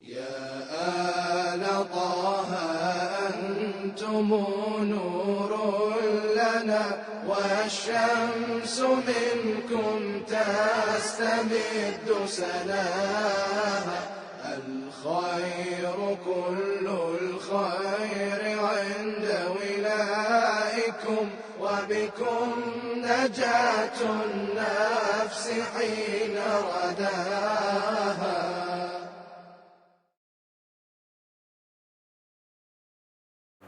يا آل طه أنتم نور لنا والشمس منكم تستمد سناها. الخير كل الخير عند ولائكم وبكم نجاة النفس حين رداها.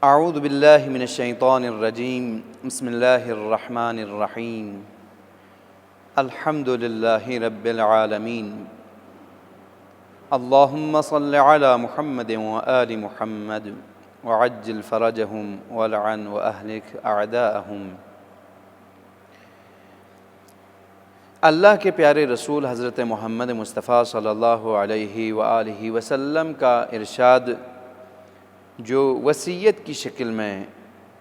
اعوذ باللہ من الشیطان الرجیم بسم اللہ الرحمن الرحیم الحمد للہ رب العالمین اللہم صل علی محمد وآل محمد وعجل فرجہم ولعن واہلک اعداءہم۔ اللہ کے پیارے رسول حضرت محمد مصطفیٰ صلی اللہ علیہ وآلہ وسلم کا ارشاد جو وصیت کی شکل میں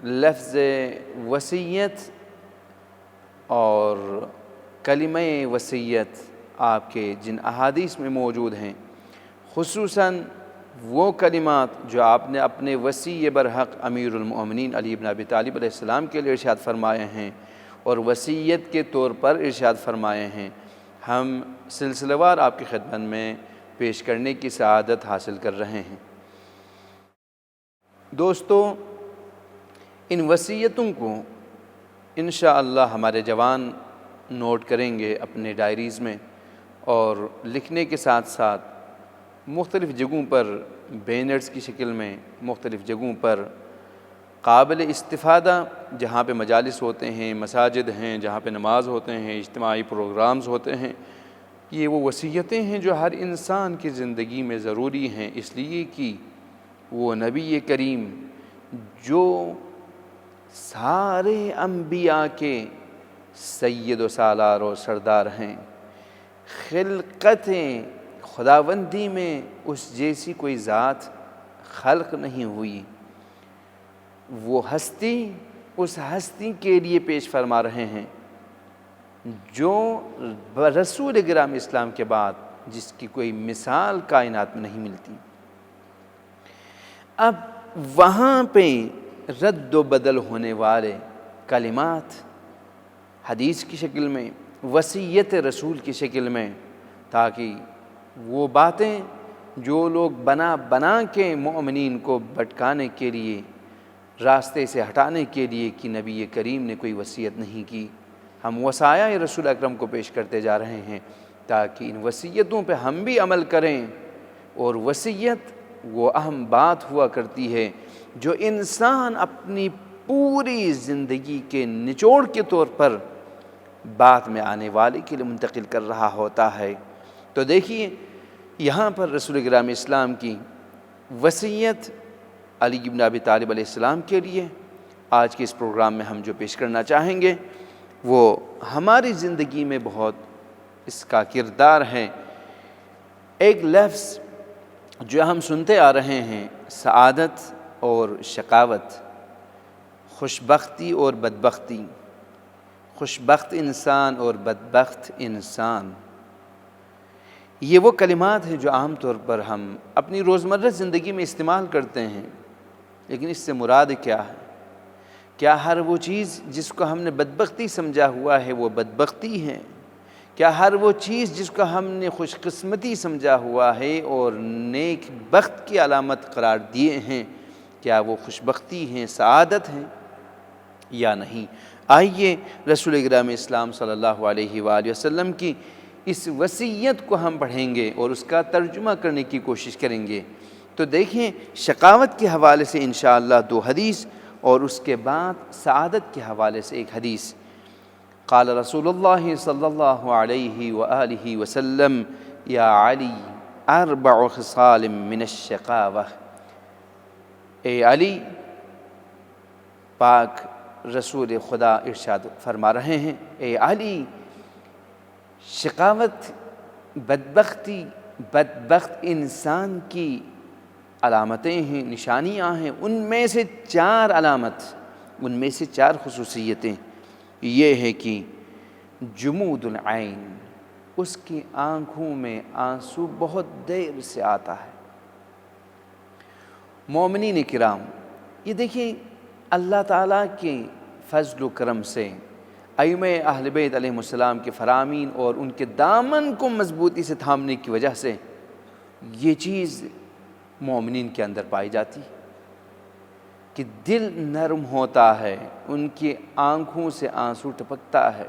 لفظ وصیت اور کلمہ وصیت آپ کے جن احادیث میں موجود ہیں، خصوصاً وہ کلمات جو آپ نے اپنے وصی برحق امیر المؤمنین علی بن ابی طالب علیہ السلام کے لیے ارشاد فرمائے ہیں اور وصیت کے طور پر ارشاد فرمائے ہیں، ہم سلسلہ وار آپ کی خدمت میں پیش کرنے کی سعادت حاصل کر رہے ہیں۔ دوستو، ان وصیتوں کو انشاءاللہ ہمارے جوان نوٹ کریں گے اپنے ڈائریز میں، اور لکھنے کے ساتھ ساتھ مختلف جگہوں پر بینرز کی شکل میں، مختلف جگہوں پر قابل استفادہ جہاں پہ مجالس ہوتے ہیں، مساجد ہیں، جہاں پہ نماز ہوتے ہیں، اجتماعی پروگرامز ہوتے ہیں، یہ وہ وصیتیں ہیں جو ہر انسان کی زندگی میں ضروری ہیں، اس لیے کہ وہ نبی کریم جو سارے انبیاء کے سید و سالار و سردار ہیں، خلقت خداوندی میں اس جیسی کوئی ذات خلق نہیں ہوئی، وہ ہستی اس ہستی کے لیے پیش فرما رہے ہیں جو رسول گرامی اسلام کے بعد جس کی کوئی مثال کائنات میں نہیں ملتی۔ اب وہاں پہ رد و بدل ہونے والے کلمات حدیث کی شکل میں، وصیت رسول کی شکل میں، تاکہ وہ باتیں جو لوگ بنا کے مومنین کو بھٹکانے کے لیے، راستے سے ہٹانے کے لیے کہ نبی کریم نے کوئی وصیت نہیں کی، ہم وصایا رسول اکرم کو پیش کرتے جا رہے ہیں تاکہ ان وصیتوں پہ ہم بھی عمل کریں۔ اور وصیت وہ اہم بات ہوا کرتی ہے جو انسان اپنی پوری زندگی کے نچوڑ کے طور پر بعد میں آنے والے کے لیے منتقل کر رہا ہوتا ہے۔ تو دیکھیے یہاں پر رسول گرامی اسلام کی وصیت علی بن ابی طالب علیہ السلام کے لیے آج کے اس پروگرام میں ہم جو پیش کرنا چاہیں گے وہ ہماری زندگی میں بہت اس کا کردار ہے۔ ایک لفظ جو ہم سنتے آ رہے ہیں، سعادت اور شقاوت، خوشبختی اور بدبختی، خوشبخت انسان اور بدبخت انسان، یہ وہ کلمات ہیں جو عام طور پر ہم اپنی روزمرہ زندگی میں استعمال کرتے ہیں، لیکن اس سے مراد کیا ہے؟ کیا ہر وہ چیز جس کو ہم نے بدبختی سمجھا ہوا ہے وہ بدبختی ہے؟ کیا ہر وہ چیز جس کو ہم نے خوش قسمتی سمجھا ہوا ہے اور نیک بخت کی علامت قرار دیے ہیں، کیا وہ خوش بختی ہیں، سعادت ہیں یا نہیں؟ آئیے رسول گرامی اسلام صلی اللہ علیہ وآلہ وسلم کی اس وصیت کو ہم پڑھیں گے اور اس کا ترجمہ کرنے کی کوشش کریں گے۔ تو دیکھیں شقاوت کے حوالے سے انشاءاللہ 2 حدیث اور اس کے بعد سعادت کے حوالے سے 1 حدیث۔ قال رسول اللہ صلی اللہ علیہ وآلہ وسلم یا علی 4 خصال من الشقاوہ۔ اے علی، پاک رسول خدا ارشاد فرما رہے ہیں، اے علی، شقاوت، بدبخت انسان کی علامتیں ہیں، نشانیاں ہیں، ان میں سے 4 علامت، ان میں سے 4 خصوصیتیں یہ ہے کہ جمود العین، اس کی آنکھوں میں آنسو بہت دیر سے آتا ہے، مومنین کرام، یہ دیکھیں اللہ تعالیٰ کے فضل و کرم سے ائمہ اہل بیت علیہ السلام کے فرامین اور ان کے دامن کو مضبوطی سے تھامنے کی وجہ سے یہ چیز مومنین کے اندر پائی جاتی کہ دل نرم ہوتا ہے، ان کی آنکھوں سے آنسو ٹپکتا ہے،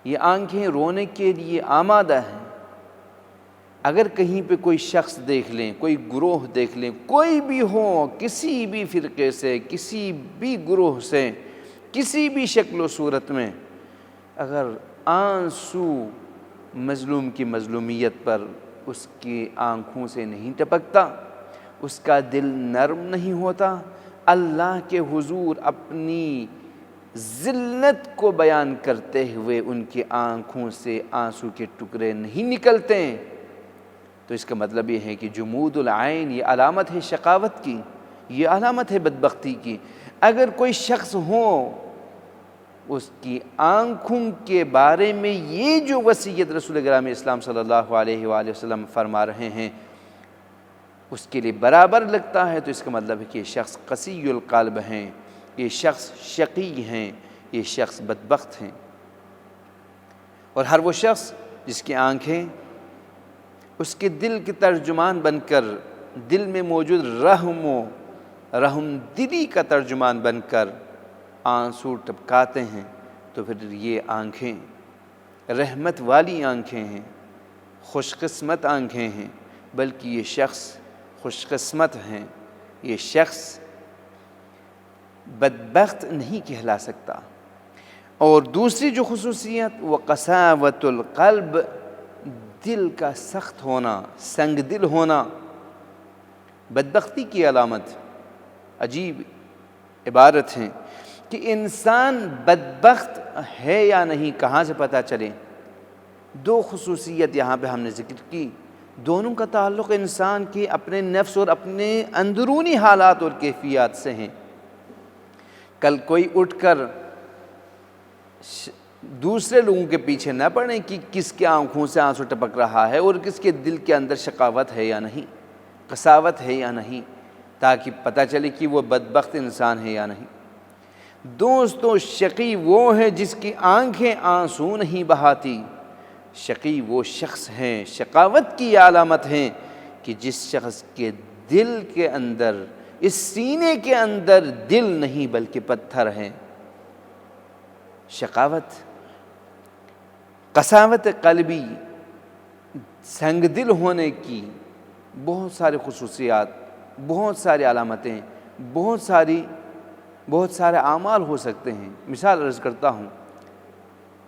یہ آنکھیں رونے کے لیے آمادہ ہیں۔ اگر کہیں پہ کوئی شخص دیکھ لیں، کوئی گروہ دیکھ لیں، کوئی بھی ہو، کسی بھی فرقے سے، کسی بھی گروہ سے، کسی بھی شکل و صورت میں، اگر آنسو مظلوم کی مظلومیت پر اس کی آنکھوں سے نہیں ٹپکتا، اس کا دل نرم نہیں ہوتا، اللہ کے حضور اپنی ذلت کو بیان کرتے ہوئے ان کی آنکھوں سے آنسو کے ٹکڑے نہیں نکلتے، تو اس کا مطلب یہ ہے کہ جمود العین یہ علامت ہے شقاوت کی، یہ علامت ہے بدبختی کی۔ اگر کوئی شخص ہو اس کی آنکھوں کے بارے میں یہ جو وصیت رسول گرامی اسلام صلی اللہ علیہ وآلہ وسلم فرما رہے ہیں اس کے لیے برابر لگتا ہے، تو اس کا مطلب ہے کہ یہ شخص قسی القلب ہیں، یہ شخص شقی ہیں، یہ شخص بدبخت ہیں۔ اور ہر وہ شخص جس کی آنکھیں اس کے دل کے ترجمان بن کر، دل میں موجود رحم دلی کا ترجمان بن کر آنسو ٹپکاتے ہیں، تو پھر یہ آنکھیں رحمت والی آنکھیں ہیں، خوش قسمت آنکھیں ہیں، بلکہ یہ شخص خوش قسمت ہیں، یہ شخص بدبخت نہیں کہلا سکتا۔ اور دوسری جو خصوصیت وہ قساوت القلب، دل کا سخت ہونا، سنگ دل ہونا، بدبختی کی علامت۔ عجیب عبارت ہے کہ انسان بدبخت ہے یا نہیں کہاں سے پتہ چلے؟ دو خصوصیت یہاں پہ ہم نے ذکر کی، دونوں کا تعلق انسان کے اپنے نفس اور اپنے اندرونی حالات اور کیفیات سے ہیں۔ کل کوئی اٹھ کر دوسرے لوگوں کے پیچھے نہ پڑیں کہ کس کے آنکھوں سے آنسو ٹپک رہا ہے اور کس کے دل کے اندر شقاوت ہے یا نہیں، قساوت ہے یا نہیں، تاکہ پتہ چلے کہ وہ بدبخت انسان ہے یا نہیں۔ دوستو، شقی وہ ہے جس کی آنکھیں آنسو نہیں بہاتی، شقی وہ شخص ہیں، شقاوت کی علامت ہیں کہ جس شخص کے دل کے اندر، اس سینے کے اندر دل نہیں بلکہ پتھر ہیں۔ شقاوت، قساوت قلبی، سنگ دل ہونے کی بہت سارے خصوصیات، بہت ساری علامتیں، بہت سارے اعمال ہو سکتے ہیں۔ مثال عرض کرتا ہوں،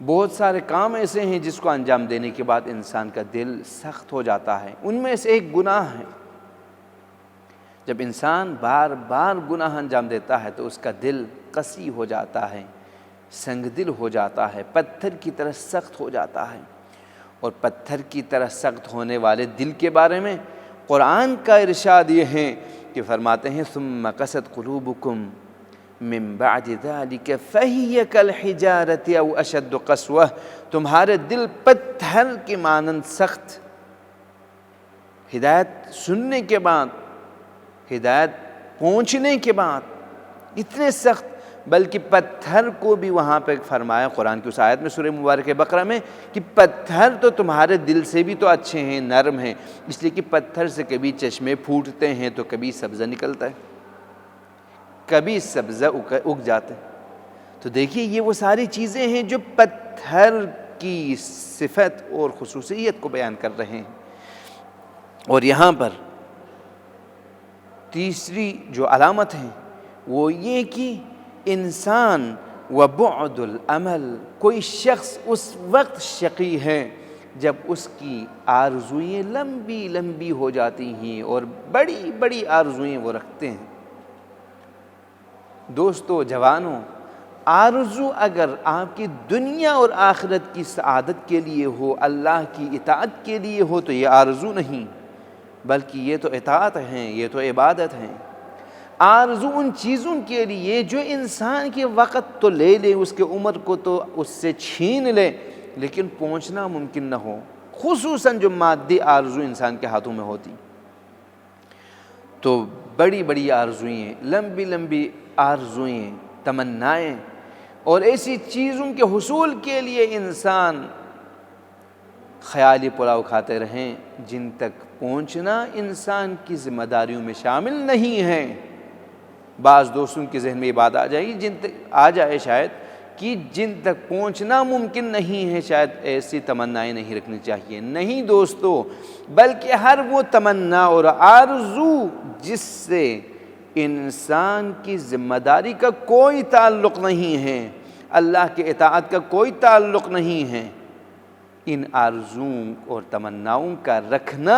بہت سارے کام ایسے ہیں جس کو انجام دینے کے بعد انسان کا دل سخت ہو جاتا ہے، ان میں سے ایک گناہ ہے۔ جب انسان بار بار گناہ انجام دیتا ہے تو اس کا دل قسی ہو جاتا ہے، سنگ دل ہو جاتا ہے، پتھر کی طرح سخت ہو جاتا ہے۔ اور پتھر کی طرح سخت ہونے والے دل کے بارے میں قرآن کا ارشاد یہ ہے کہ فرماتے ہیں ثم قست قلوبکم من بعد ذلك فهي كالحجارة او اشد قسوة، تمہارے دل پتھر کے مانند سخت، ہدایت سننے کے بعد، ہدایت پہنچنے کے بعد اتنے سخت، بلکہ پتھر کو بھی وہاں پہ فرمایا قرآن کی اس آیت میں سورہ مبارکہ بقرہ میں کہ پتھر تو تمہارے دل سے بھی تو اچھے ہیں، نرم ہیں، اس لیے کہ پتھر سے کبھی چشمے پھوٹتے ہیں تو کبھی سبزہ نکلتا ہے، کبھی سبزہ اگ جاتے ہیں۔ تو دیکھیے یہ وہ ساری چیزیں ہیں جو پتھر کی صفت اور خصوصیت کو بیان کر رہے ہیں۔ اور یہاں پر تیسری جو علامت ہے وہ یہ کہ انسان وبعد العمل، کوئی شخص اس وقت شقی ہے جب اس کی آرزوئیں لمبی لمبی ہو جاتی ہیں اور بڑی بڑی آرزوئیں وہ رکھتے ہیں۔ دوستو، جوانوں، آرزو اگر آپ کی دنیا اور آخرت کی سعادت کے لیے ہو، اللہ کی اطاعت کے لیے ہو، تو یہ آرزو نہیں بلکہ یہ تو اطاعت ہیں، یہ تو عبادت ہیں۔ آرزو ان چیزوں کے لیے جو انسان کے وقت تو لے لے، اس کے عمر کو تو اس سے چھین لے، لیکن پہنچنا ممکن نہ ہو، خصوصاً جو مادی آرزو انسان کے ہاتھوں میں ہوتی۔ تو بڑی بڑی آرزوئیں، لمبی لمبی آرزوئیں، تمنائیں، اور ایسی چیزوں کے حصول کے لیے انسان خیالی پلاؤ کھاتے رہیں جن تک پہنچنا انسان کی ذمہ داریوں میں شامل نہیں ہے۔ بعض دوستوں کے ذہن میں یہ بات آ جائے شاید کہ جن تک پہنچنا ممکن نہیں ہے، شاید ایسی تمنائیں نہیں رکھنی چاہیے۔ نہیں دوستو، بلکہ ہر وہ تمنا اور آرزو جس سے انسان کی ذمہ داری کا کوئی تعلق نہیں ہے، اللہ کی اطاعت کا کوئی تعلق نہیں ہے، ان آرزوؤں اور تمناؤں کا رکھنا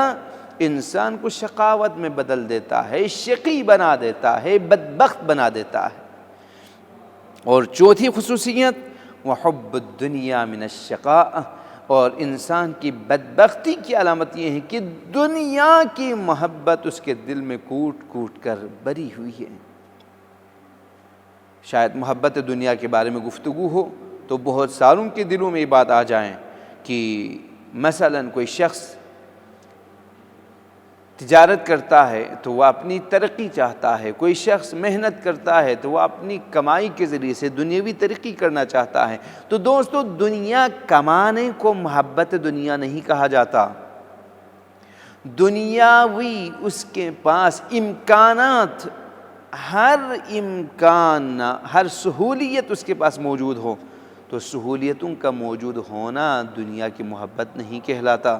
انسان کو شقاوت میں بدل دیتا ہے، شقی بنا دیتا ہے، بدبخت بنا دیتا ہے۔ اور چوتھی خصوصیت وحب الدنیا من الشقاء، اور انسان کی بدبختی کی علامت یہ ہے کہ دنیا کی محبت اس کے دل میں کوٹ کوٹ کر بری ہوئی ہے۔ شاید محبت دنیا کے بارے میں گفتگو ہو تو بہت ساروں کے دلوں میں یہ بات آ جائیں کہ مثلا کوئی شخص تجارت کرتا ہے تو وہ اپنی ترقی چاہتا ہے، کوئی شخص محنت کرتا ہے تو وہ اپنی کمائی کے ذریعے سے دنیاوی ترقی کرنا چاہتا ہے۔ تو دوستو، دنیا کمانے کو محبت دنیا نہیں کہا جاتا۔ دنیاوی اس کے پاس امکانات، ہر امکان، ہر سہولیت اس کے پاس موجود ہو تو سہولیتوں کا موجود ہونا دنیا کی محبت نہیں کہلاتا،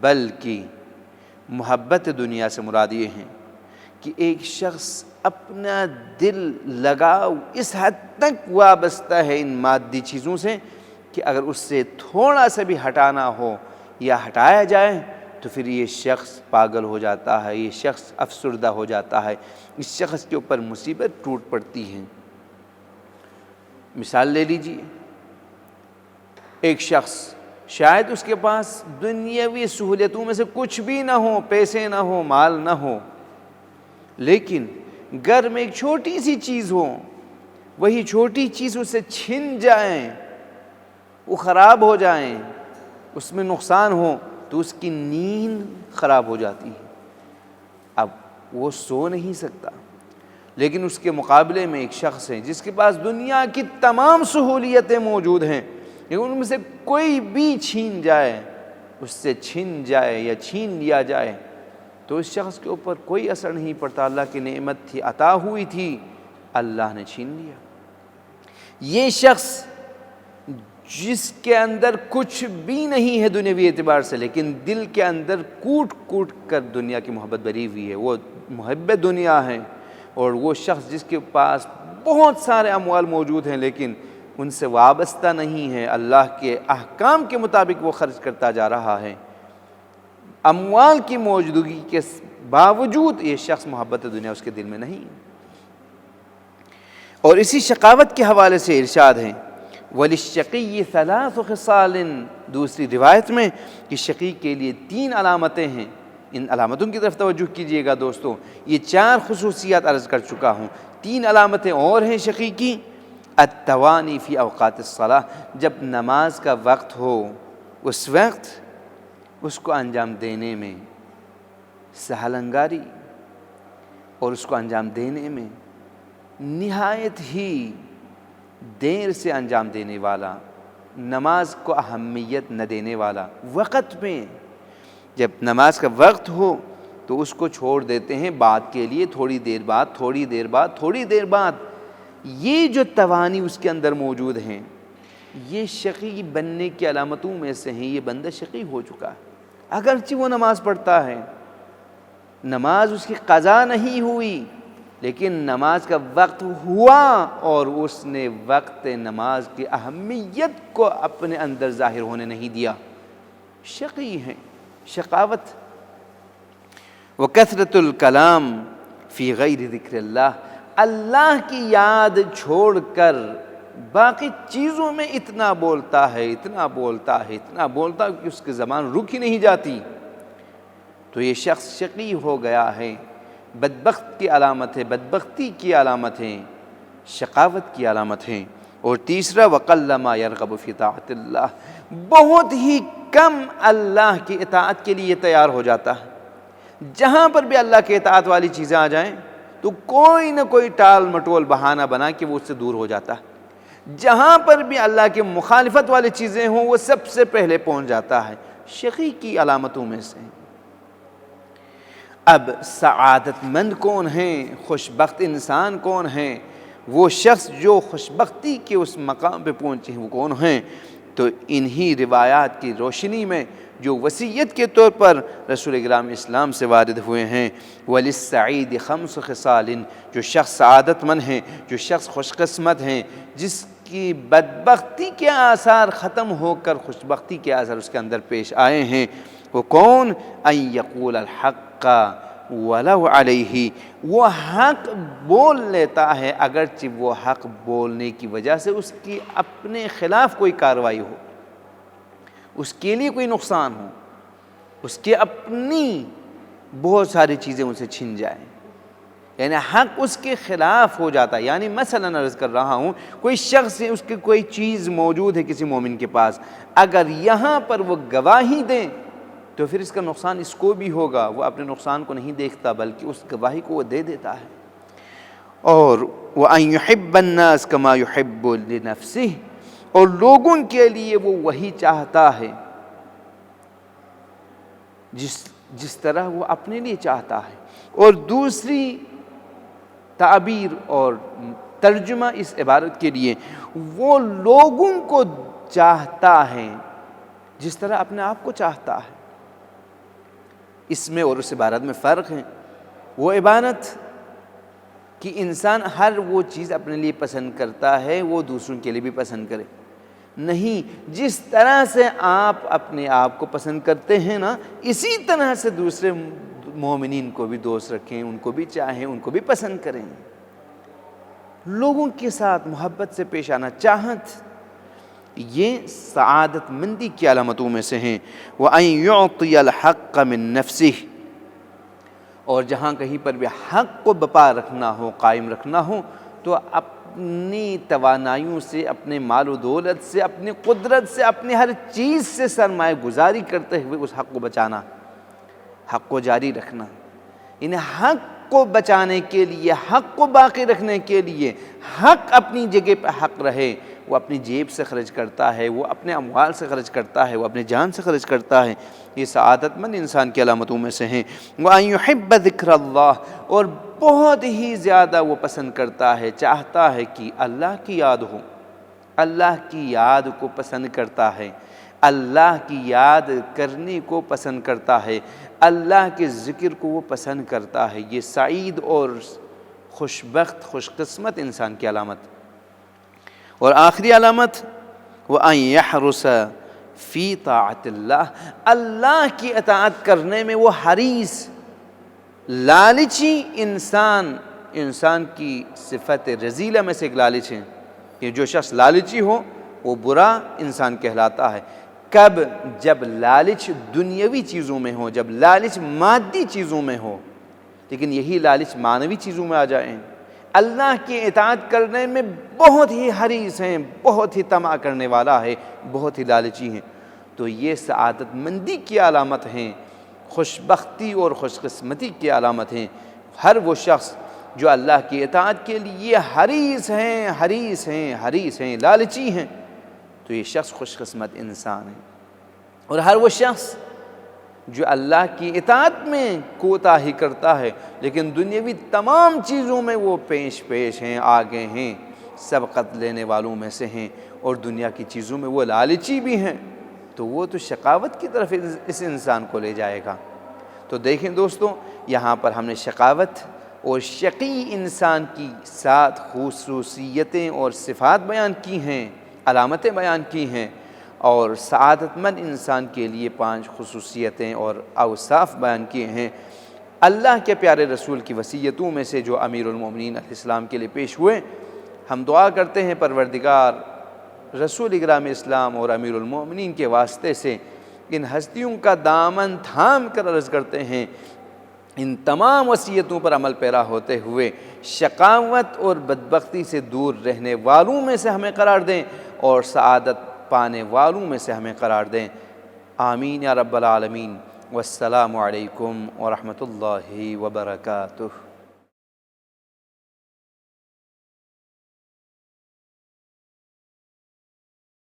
بلکہ محبت دنیا سے مراد یہ ہے کہ ایک شخص اپنا دل لگاؤ اس حد تک وابستہ ہے ان مادی چیزوں سے کہ اگر اس سے تھوڑا سا بھی ہٹانا ہو یا ہٹایا جائے تو پھر یہ شخص پاگل ہو جاتا ہے، یہ شخص افسردہ ہو جاتا ہے، اس شخص کے اوپر مصیبت ٹوٹ پڑتی ہے۔ مثال لے لیجیے، ایک شخص شاید اس کے پاس دنیاوی سہولتوں میں سے کچھ بھی نہ ہو، پیسے نہ ہو، مال نہ ہو، لیکن گھر میں ایک چھوٹی سی چیز ہو، وہی چھوٹی چیز اسے چھن جائیں، وہ خراب ہو جائیں، اس میں نقصان ہو تو اس کی نیند خراب ہو جاتی ہے، اب وہ سو نہیں سکتا۔ لیکن اس کے مقابلے میں ایک شخص ہے جس کے پاس دنیا کی تمام سہولیتیں موجود ہیں، لیکن ان میں سے کوئی بھی چھین جائے، اس سے چھن جائے یا چھین لیا جائے تو اس شخص کے اوپر کوئی اثر نہیں پڑتا۔ اللہ کی نعمت تھی، عطا ہوئی تھی، اللہ نے چھین لیا۔ یہ شخص جس کے اندر کچھ بھی نہیں ہے دنیاوی اعتبار سے، لیکن دل کے اندر کوٹ کوٹ کر دنیا کی محبت بری ہوئی ہے، وہ محب دنیا ہے۔ اور وہ شخص جس کے پاس بہت سارے اموال موجود ہیں لیکن ان سے وابستہ نہیں ہے، اللہ کے احکام کے مطابق وہ خرچ کرتا جا رہا ہے، اموال کی موجودگی کے باوجود یہ شخص محبت دنیا اس کے دل میں نہیں۔ اور اسی شقاوت کے حوالے سے ارشاد ہے وَلِلشَّقِيِّ ثَلَاثُ خِصَالٍ، دوسری روایت میں کہ شقی کے لیے 3 علامتیں ہیں۔ ان علامتوں کی طرف توجہ کیجئے گا دوستو، یہ 4 خصوصیات عرض کر چکا ہوں، 3 علامتیں اور ہیں شقی کی۔ التوانی فی اوقات الصلاۃ، جب نماز کا وقت ہو اس وقت اس کو انجام دینے میں سہل انگاری، اور اس کو انجام دینے میں نہایت ہی دیر سے انجام دینے والا، نماز کو اہمیت نہ دینے والا، وقت میں جب نماز کا وقت ہو تو اس کو چھوڑ دیتے ہیں بعد کے لیے، تھوڑی دیر بعد، تھوڑی دیر بعد، تھوڑی دیر بعد۔ یہ جو توانی اس کے اندر موجود ہیں، یہ شقی بننے کی علامتوں میں سے ہیں۔ یہ بندہ شقی ہو چکا ہے، اگرچہ وہ نماز پڑھتا ہے، نماز اس کی قضا نہیں ہوئی، لیکن نماز کا وقت ہوا اور اس نے وقت نماز کی اہمیت کو اپنے اندر ظاہر ہونے نہیں دیا، شقی ہے۔ شقاوت وکثرت الکلام فی غیر ذکر اللہ، اللہ کی یاد چھوڑ کر باقی چیزوں میں اتنا بولتا ہے، اتنا بولتا ہے، اتنا بولتا ہے کہ اس کی زبان رک ہی نہیں جاتی، تو یہ شخص شقی ہو گیا ہے۔ بدبخت کی علامت ہے، بدبختی کی علامت ہے، شقاوت کی علامت ہے۔ اور تیسرا وَقَلَّ مَا يَرْغَبُ فِي طَاعَةِ اللَّهِ، بہت ہی کم اللہ کی اطاعت کے لیے تیار ہو جاتا ہے، جہاں پر بھی اللہ کے اطاعت والی چیزیں آ جائیں تو کوئی نہ کوئی ٹال مٹول بہانہ بنا کے وہ اس سے دور ہو جاتا ہے، جہاں پر بھی اللہ کے مخالفت والی چیزیں ہوں وہ سب سے پہلے پہنچ جاتا ہے۔ شقی کی علامتوں میں سے اب سعادت مند کون ہیں، خوش بخت انسان کون ہیں، وہ شخص جو خوش بختی کے اس مقام پہ پہنچے ہیں وہ کون ہیں؟ تو انہی روایات کی روشنی میں جو وصیت کے طور پر رسول اکرم اسلام سے وارد ہوئے ہیں، وَلِلسَّعِيدِ خَمْسُ خِصَالٍ، جو شخص سعادت مند ہیں، جو شخص خوش قسمت ہیں، جس کی بدبختی کے آثار ختم ہو کر خوش بختی کے آثار اس کے اندر پیش آئے ہیں، وہ کون؟ أَن يَقُولَ الْحَقَّ وَلَوْ عَلَيْهِ، وہ حق بول لیتا ہے اگرچہ وہ حق بولنے کی وجہ سے اس کی اپنے خلاف کوئی کارروائی ہو، اس کے لیے کوئی نقصان ہو، اس کے اپنی بہت ساری چیزیں ان سے چھن جائیں، یعنی حق اس کے خلاف ہو جاتا ہے۔ یعنی مثلاً عرض کر رہا ہوں، کوئی شخص ہے، اس کی کوئی چیز موجود ہے کسی مومن کے پاس، اگر یہاں پر وہ گواہی دیں تو پھر اس کا نقصان اس کو بھی ہوگا، وہ اپنے نقصان کو نہیں دیکھتا بلکہ اس گواہی کو وہ دے دیتا ہے۔ اور وَأَن يُحِبَّ النَّاسَ كَمَا يُحِبُّ لِنَفْسِهِ، اور لوگوں کے لیے وہ وہی چاہتا ہے جس طرح وہ اپنے لیے چاہتا ہے۔ اور دوسری تعبیر اور ترجمہ اس عبارت کے لیے، وہ لوگوں کو چاہتا ہے جس طرح اپنے آپ کو چاہتا ہے۔ اس میں اور اس عبارت میں فرق ہے۔ وہ عبارت کہ انسان ہر وہ چیز اپنے لیے پسند کرتا ہے وہ دوسروں کے لیے بھی پسند کرے، نہیں، جس طرح سے آپ اپنے آپ کو پسند کرتے ہیں نا، اسی طرح سے دوسرے مومنین کو بھی دوست رکھیں، ان کو بھی چاہیں، ان کو بھی پسند کریں، لوگوں کے ساتھ محبت سے پیش آنا، چاہت، یہ سعادت مندی کی علامتوں میں سے ہیں۔ وَأَن يُعْطِيَ الْحَقَّ مِن نَفْسِهِ، اور جہاں کہیں پر بھی حق کو بپا رکھنا ہو، قائم رکھنا ہو، تو اپنی توانائیوں سے، اپنے مال و دولت سے، اپنی قدرت سے، اپنی ہر چیز سے سرمایہ گزاری کرتے ہوئے اس حق کو بچانا، حق کو جاری رکھنا، یعنی حق کو بچانے کے لیے، حق کو باقی رکھنے کے لیے، حق اپنی جگہ پہ حق رہے، وہ اپنی جیب سے خرچ کرتا ہے، وہ اپنے اموال سے خرچ کرتا ہے، وہ اپنی جان سے خرچ کرتا ہے۔ یہ سعادت مند انسان کی علامتوں میں سے ہیں۔ وَأَن يُحِبَّ ذِكْرَ اللَّهِ، اور بہت ہی زیادہ وہ پسند کرتا ہے، چاہتا ہے کہ اللہ کی یاد ہو، اللہ کی یاد کو پسند کرتا ہے، اللہ کی یاد کرنے کو پسند کرتا ہے، اللہ کے ذکر کو وہ پسند کرتا ہے۔ یہ سعید اور خوش بخت، خوش قسمت انسان کی علامت۔ اور آخری علامت، وَأَن يَحْرُسَ فِي طَاعَةِ اللَّهِ، اللہ کی اطاعت کرنے میں وہ حریص، لالچی انسان کی صفت رذیلہ میں سے ایک لالچ ہے کہ جو شخص لالچی ہو وہ برا انسان کہلاتا ہے۔ کب؟ جب لالچ دنیاوی چیزوں میں ہو، جب لالچ مادی چیزوں میں ہو، لیکن یہی لالچ معنوی چیزوں میں آ جائیں، اللہ کی اطاعت کرنے میں بہت ہی حریص ہیں، بہت ہی طمع کرنے والا ہے، بہت ہی لالچی ہیں، تو یہ سعادت مندی کی علامت ہیں، خوش بختی اور خوش قسمتی کی علامت ہیں۔ ہر وہ شخص جو اللہ کی اطاعت کے لیے حریص ہیں، لالچی ہیں، تو یہ شخص خوش قسمت انسان ہے۔ اور ہر وہ شخص جو اللہ کی اطاعت میں کوتاہی کرتا ہے لیکن دنیاوی تمام چیزوں میں وہ پیش ہیں، آگے ہیں، سبقت لینے والوں میں سے ہیں، اور دنیا کی چیزوں میں وہ لالچی بھی ہیں، تو وہ تو شقاوت کی طرف اس انسان کو لے جائے گا۔ تو دیکھیں دوستو، یہاں پر ہم نے شقاوت اور شقی انسان کی 7 خصوصیتیں اور صفات بیان کی ہیں، علامتیں بیان کی ہیں، اور سعادت مند انسان کے لیے 5 خصوصیتیں اور اوصاف بیان کیے ہیں۔ اللہ کے پیارے رسول کی وصیتوں میں سے جو امیر المومنین علیہ السلام کے لیے پیش ہوئے، ہم دعا کرتے ہیں پروردگار رسول اکرم اسلام اور امیر المومنین کے واسطے سے ان ہستیوں کا دامن تھام کر عرض کرتے ہیں، ان تمام وصیتوں پر عمل پیرا ہوتے ہوئے شقاوت اور بدبختی سے دور رہنے والوں میں سے ہمیں قرار دیں اور سعادت پانے والوں میں سے ہمیں قرار دیں۔ آمین یا رب العالمین۔ والسلام علیکم ورحمۃ اللہ وبرکاتہ۔